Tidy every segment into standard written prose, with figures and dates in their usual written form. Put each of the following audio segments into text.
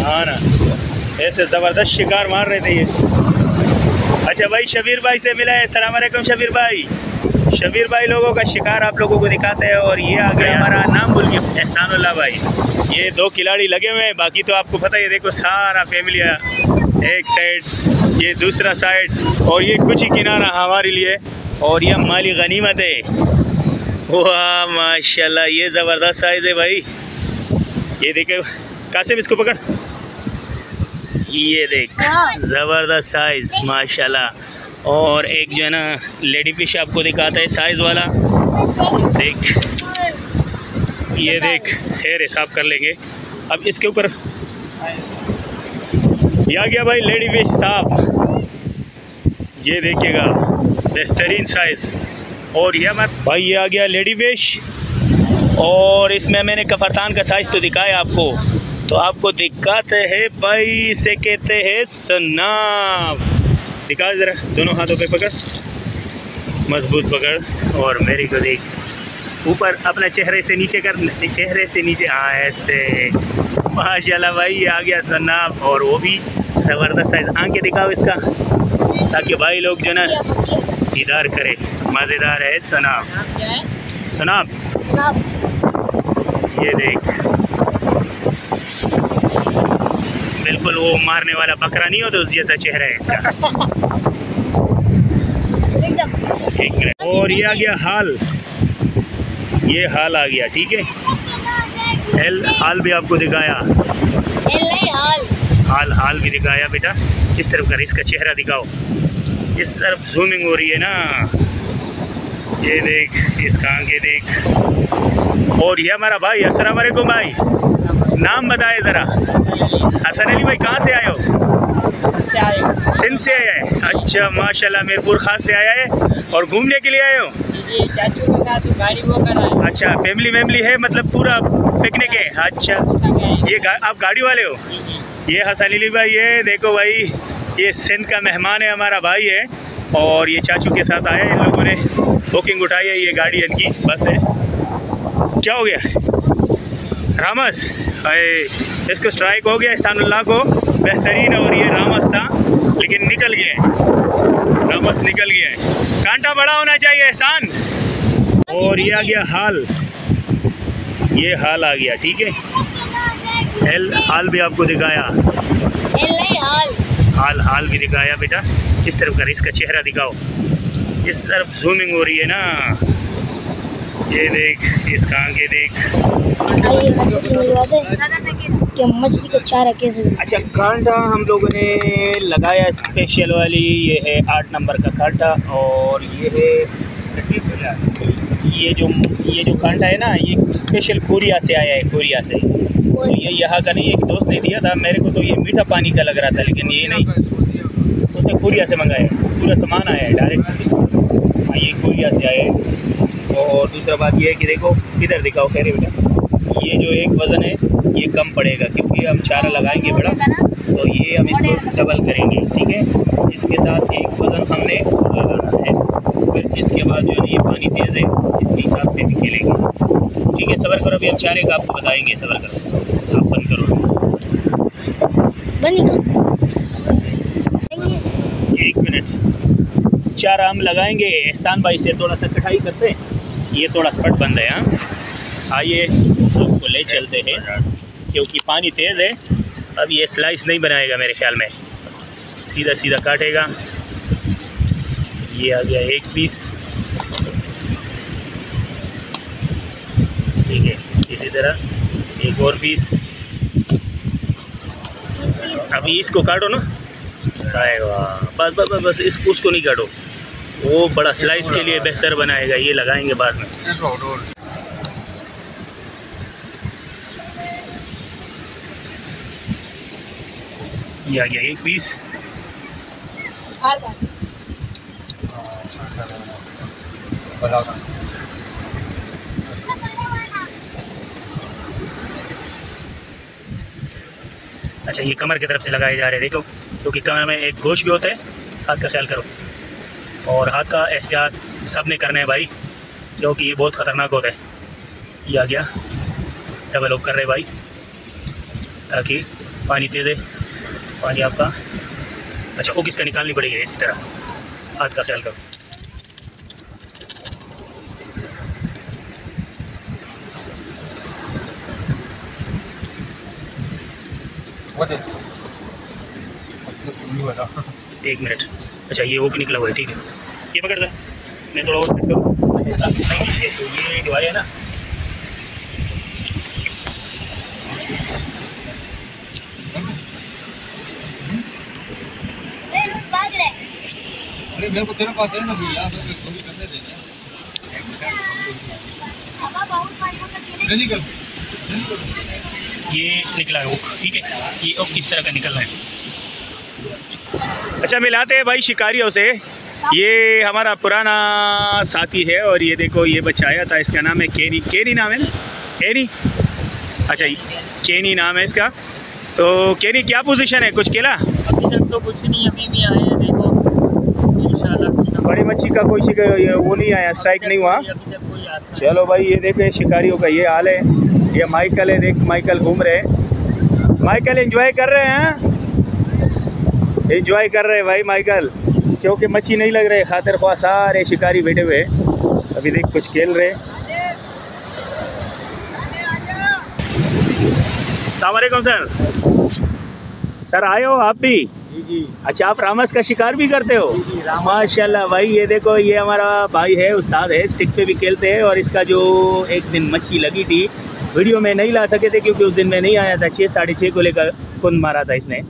हाँ ना, ऐसे ज़बरदस्त शिकार मार रहे थे ये। अच्छा भाई, शबीर भाई से मिला है। अस्सलाम वालेकुम शबीर भाई। शबीर भाई लोगों का शिकार आप लोगों को दिखाते हैं। और ये आ गया हमारा नाम भूल गया, एहसानुल्लाह भाई। ये 2 खिलाड़ी लगे हुए हैं, बाकी तो आपको पता ही है। देखो सारा फैमिली एक साइड, ये दूसरा साइड, और ये कुछ ही किनारा हमारे लिए। और ये माली गनीमत है। वाह माशाल्लाह, ये ज़बरदस्त साइज़ है भाई। ये देखे कासिम, इसको पकड़। ये देख, ज़बरदस्त साइज़ माशाल्लाह। और एक जो है ना लेडी फिश आपको दिखाता है साइज़ वाला। देख, ये देख, खैर हिसाब कर लेंगे। अब इसके ऊपर ये आ गया भाई लेडी फिश साफ। ये देखिएगा, बेहतरीन साइज़। और ये हमारा भाई, ये आ गया लेडी फिश। और इसमें मैंने कफरतान का साइज़ तो दिखाया आपको, तो आपको दिखाते हैं भाई, इसे कहते हैं सनाब। दिखा ज़रा, दोनों हाथों पे पकड़, मजबूत पकड़। और मेरी को देख, ऊपर अपने चेहरे से नीचे कर, चेहरे से नीचे, हाँ ऐसे। माशाल्लाह भाई, ये आ गया सनाब। और वो भी ज़बरदस्त साइज़। आंखें दिखाओ इसका, ताकि भाई लोग जो ना दीदार करे। मज़ेदार है सनाब। सनाब, ये देख, बिल्कुल वो मारने वाला बकरा नहीं होता, उस जैसा चेहरा है इसका। एक मिनट। और ये आ गया हाल, ये हाल आ गया, ठीक है। हाल भी आपको दिखाया, हाल भी दिखाया बेटा। इस तरफ कर, इसका चेहरा दिखाओ, इस तरफ जूमिंग हो रही है ना। ये देख, इसका आगे देख। और ये हमारा भाई, अस्सलाम वालेकुम भाई, नाम बताए ज़रा। हसन अली भाई, कहाँ से आए हो? सिंध से आया है। अच्छा माशाल्लाह, मीरपुर खास से आया है। और घूमने के लिए आए हो? चाचू के साथ गाड़ी वो कर रहा है। अच्छा, फैमिली है, मतलब पूरा पिकनिक है। अच्छा, ये आप गाड़ी वाले हो? ये हसन अली भाई, ये देखो भाई, ये सिंध का मेहमान है, हमारा भाई है। और ये चाचू के साथ आया, इन लोगों ने बुकिंग उठाई है। ये गाड़ी इनकी बस है। क्या हो गया रामस? अरे इसको स्ट्राइक हो गया एहसानुल्लाह को, बेहतरीन। और ये रामस था, लेकिन निकल गया है, रामस निकल गया है। कांटा बड़ा होना चाहिए एहसान। और ये आ गया हाल, ये हाल आ गया, ठीक है। हाल भी आपको दिखाया, हाल भी दिखाया बेटा। इस तरफ कर, इसका चेहरा दिखाओ, इस तरफ जूमिंग हो रही है ना। ये देख, इसका आगे देख। मछली को चारा कैसे? अच्छा, कांटा हम लोगों ने लगाया स्पेशल वाली, ये है 8 नंबर का कांटा। और ये है, ये जो कांटा है ना, ये स्पेशल कोरिया से आया है, कोरिया से। तो ये यहाँ का नहीं, एक दोस्त ने दिया था मेरे को, तो ये मीठा पानी का लग रहा था, लेकिन ये नहीं, उसने कोरिया से मंगाया, पूरा सामान आया है डायरेक्ट से। हाँ, ये कोरिया से आया है। और दूसरा बात ये है कि देखो, इधर दिखाओ खैर बेटा, ये जो एक वज़न है ये कम पड़ेगा, क्योंकि हम चारा लगाएंगे बड़ा, तो ये हम इसको डबल करेंगे, ठीक है। इसके साथ एक वज़न हमने लगाना है। फिर इसके बाद जो है ये पानी तेज़ है, इसके हिसाब से भी खेलेंगे, ठीक है। सब्र करो, अभी हम चारे का आपको बताएंगे। सब्र करो, आप बंद करो। एक मिनट, चारा हम लगाएंगे। एहसान भाई से थोड़ा सा कटाई करते हैं, ये थोड़ा स्पट बंद है। हाँ, आइए आपको ले चलते हैं, क्योंकि पानी तेज़ है। अब ये स्लाइस नहीं बनाएगा मेरे ख्याल में, सीधा सीधा काटेगा। ये आ गया एक पीस, ठीक है। इसी तरह एक और पीस। अभी इसको काटो ना, बस बस बस बस, उसको नहीं काटो, वो बड़ा स्लाइस के लिए बेहतर बनाएगा। ये लगाएंगे बाद में। ये आ गया एक पीस। अच्छा, ये कमर की तरफ से लगाए जा रहे हैं, देखो, क्योंकि कमर में एक गोश्त भी होता है। हाथ का ख्याल करो, और हाथ का एहतियात सब ने करना है भाई, क्योंकि ये बहुत ख़तरनाक होता है। ये आ गया, डबल लॉक कर रहे भाई ताकि पानी दे दे। पानी आपका अच्छा वो किसका निकालनी पड़ेगी इसी तरह, हाथ का ख्याल करो। एक मिनट, अच्छा ये ओक निकला हुआ है, ठीक है ये पकड़ दे, मैं थोड़ा और सेट करूँ। ये जो है ना मेरे को तेरे पास है ना भैया, थोड़ी करने देना। निकल ये निकला है ओक, ठीक है ये ओक इस तरह का निकलना है। अच्छा मिलाते हैं भाई शिकारियों से। ये हमारा पुराना साथी है और ये देखो ये बच्चा आया था, इसका नाम है केनी। केनी नाम है ना, केनी, अच्छा केनी नाम है इसका। तो केनी क्या पोजीशन है, कुछ खेला? अभी तक तो कुछ नहीं, अभी भी आए हैं देखो, इंशाल्लाह कुछ ना बड़ी मच्छी का कोई वो नहीं आया, स्ट्राइक नहीं हुआ। अभी तक कोई आस चलो भाई ये देखो शिकारियों का ये हाल है। ये माइकल है, देख माइकल घूम रहे हैं। माइकल एंजॉय कर रहे हैं, एंजॉय कर रहे हैं भाई माइकल, क्योंकि मच्छी नहीं लग रहे खातिर ख्वाह सारे शिकारी बैठे हुए। अभी देख कुछ खेल रहे। अस्सलाम वालेकुम सर। सर आए हो आप भी? जी जी। अच्छा आप रामस का शिकार भी करते हो? जी जी, रामस। माशाल्लाह भाई ये देखो ये हमारा भाई है, उस्ताद है, स्टिक पे भी खेलते हैं। और इसका जो एक दिन मच्छी लगी थी, वीडियो में नहीं ला सके थे क्योंकि उस दिन मैं नहीं आया था। 6 साढ़े 6 को लेकर कुंद मारा था इसने।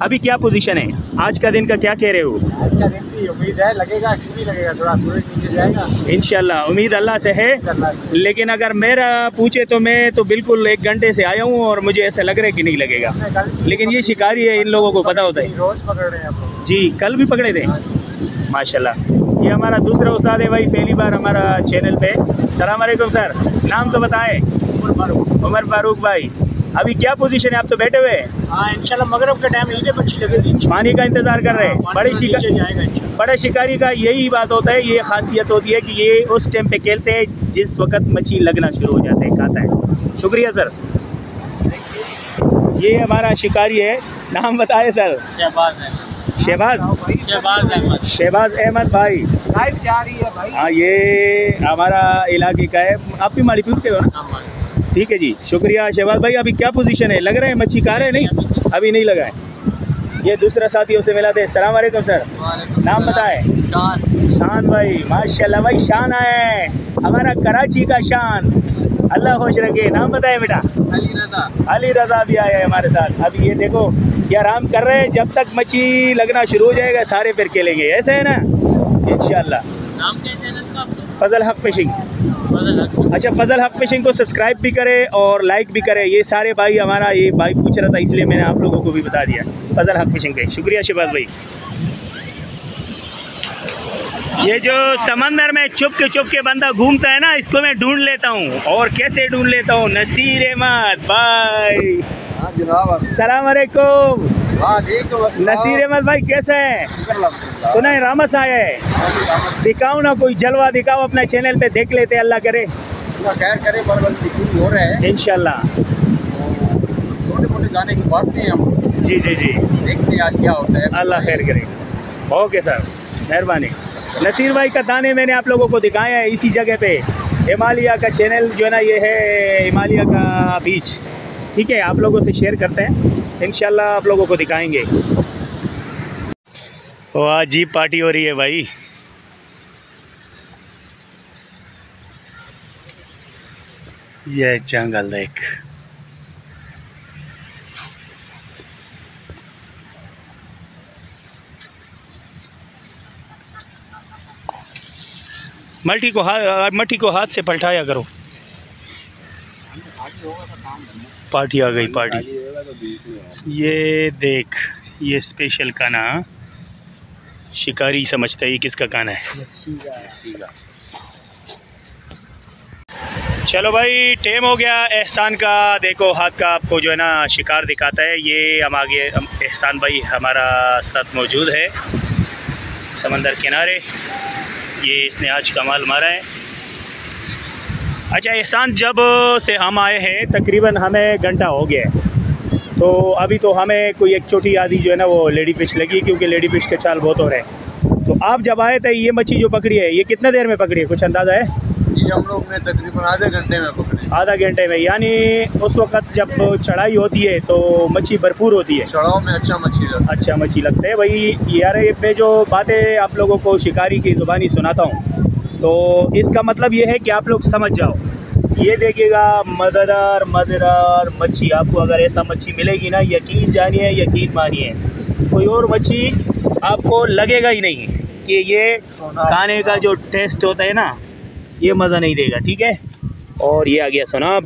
अभी क्या पोजीशन है आज का दिन का, क्या कह रहे हो? आज का दिन की उम्मीद है लगेगा, क्यों नहीं लगेगा, थोड़ा सूरज नीचे जाएगा इंशाल्लाह, उम्मीद अल्लाह से है। लेकिन अगर मेरा पूछे तो मैं तो बिल्कुल 1 घंटे से आया हूँ और मुझे ऐसा लग रहा है कि नहीं लगेगा। लेकिन ये शिकारी है, इन लोगों को पता होता है। रोज पकड़ रहे हैं आप लोग? जी कल भी पकड़े थे माशाल्लाह। ये हमारा दूसरा उस्ताद है भाई, पहली बार हमारा चैनल पे। सलाम वालेकुम सर, नाम तो बताएं। उमर फारूक भाई। अभी क्या पोजीशन है, आप तो बैठे हुए हैं? हाँ इंशाल्लाह मगरिब के टाइम इधर मच्छी लगेगी। पानी का इंतजार कर रहे हैं। बड़े शिकारी, जाएगा इंशाल्लाह। बड़े शिकारी का यही बात होता है, ये खासियत होती है कि ये उस टाइम पे खेलते हैं जिस वक्त मच्छी लगना शुरू हो जाते हैं, खाता है। शुक्रिया सर। ये हमारा शिकारी है, नाम बताए सर? शहबाज है। शहबाज, शहबाज अहमद। शहबाज अहमद भाई। लाइव जा रही है भाई। हाँ ये हमारा इलाके का है, आप भी मालीपुर के हो ना? ठीक है जी, शुक्रिया शहबाज भाई। अभी क्या पोजीशन है, लग रहा है मच्छी खा रहे हैं? नहीं अभी नहीं लगा है। ये दूसरा साथियों से मिला थे। सलाम वालेकुम सर, नाम बताएं? शान। शान भाई, माशाल्लाह भाई शान है हमारा कराची का शान, अल्लाह खुश रखे। नाम बताए बेटा? अली रजा। अली रजा भी आया है हमारे साथ। अभी ये देखो ये आराम कर रहे हैं, जब तक मच्छी लगना शुरू हो जाएगा सारे फिर खेलेंगे, ऐसा है ना इंशाल्लाह। नाम क्या है चैनल का आपका? फजल हक फिशिंग। फजल हक। अच्छा फजल हक फिशिंग को सब्सक्राइब भी करें और लाइक भी करें। ये सारे भाई, हमारा ये भाई पूछ रहा था इसलिए मैंने आप लोगों को भी बता दिया। फजल हक फिशिंग के शुक्रिया शहबाज भाई। ये जो समंदर में चुप के बंदा घूमता है ना, इसको मैं ढूंढ लेता हूँ। और कैसे ढूंढ लेता हूँ? नसीर अहमद भाई। हाँ जनाब। सलाम अलैकुम। नसीर अहमद भाई कैसे हैं? सुना है रामस आया है, दिखाओ ना कोई जलवा दिखाओ अपने चैनल पे, देख लेते अल्लाह करे। खैर करे, हो रहे हैं इंशाल्लाह। छोटे मोटे गाने की बात नहीं हम। जी जी जी, देखते हैं आज क्या होता है। अल्लाह खैर करे। ओके सर, मेहरबानी। नसीर भाई का दाने मैंने आप लोगों को दिखाया है इसी जगह पे। हिमालय का चैनल जो है ना, ये है हिमालय का बीच, ठीक है। आप लोगों से शेयर करते हैं, इंशाल्लाह आप लोगों को दिखाएंगे। वाह जी पार्टी हो रही है भाई। ये जंगल देख, मट्टी को हाथ से पलटाया करो। पार्टी आ गई, पार्टी। ये देख, ये स्पेशल खाना शिकारी समझता है ये किसका खाना है। चलो भाई टाइम हो गया एहसान का। देखो हाथ का आपको जो है ना शिकार दिखाता है। ये हम आगे, एहसान भाई हमारा साथ मौजूद है समंदर किनारे। ये इसने आज कमाल मारा है। अच्छा एहसान, जब से हम आए हैं तकरीबन हमें घंटा हो गया है, तो अभी तो हमें कोई एक छोटी आदि जो है ना वो लेडी फिश लगी, क्योंकि लेडी फिश के चाल बहुत हो रहे हैं। तो आप जब आए थे ये मच्छी जो पकड़ी है ये कितने देर में पकड़ी है, कुछ अंदाज़ा है? ये हम लोग ने तकरीबन आधे घंटे में पकड़ी। आधा घंटे में, यानी उस वक्त जब चढ़ाई होती है तो मच्छी भरपूर होती है, चढ़ाव में अच्छा मच्छी लगता है भाई। यार ये मैं जो बातें आप लोगों को शिकारी की ज़ुबानी सुनाता हूँ तो इसका मतलब ये है कि आप लोग समझ जाओ। ये देखिएगा मज़ेदार मज़ेदार मच्छी, आपको अगर ऐसा मच्छी मिलेगी ना यकीन जानिए यकीन मानिए, कोई और मच्छी आपको लगेगा ही नहीं कि ये खाने का जो टेस्ट होता है ना ये मज़ा नहीं देगा, ठीक है। और ये आ गया सुनाब,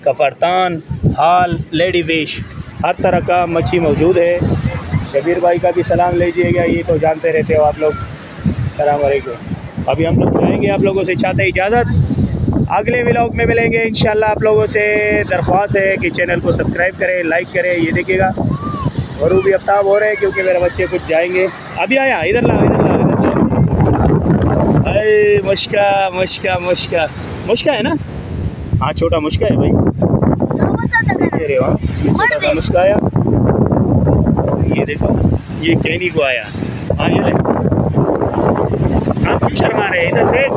कफरतान, हाल, लेडी फिश, हर तरह का मच्छी मौजूद है। शबीर भाई का भी सलाम लीजिएगा, ये तो जानते रहते हो आप लोग। अस्सलाम वालेकुम। अभी हम लोग जाएंगे, आप लोगों से चाहते इजाज़त, अगले व्लॉग में मिलेंगे इंशाल्लाह। आप लोगों से दरख्वास्त है कि चैनल को सब्सक्राइब करें, लाइक करें। ये देखिएगा और भी आफ्ताब हो रहे हैं क्योंकि मेरे बच्चे कुछ जाएंगे। अभी आया, इधर ला इधर ला इधर ला। अरे मुश्का मुश्का मुश्का मुश्का है ना, हाँ छोटा मुश्का है भाई। अरे वाह, छोटा सा मुश्का आया। ये देखो ये कैनी को आया। हाँ ये ले, आप क्यों शर्मा रहे, इधर देख।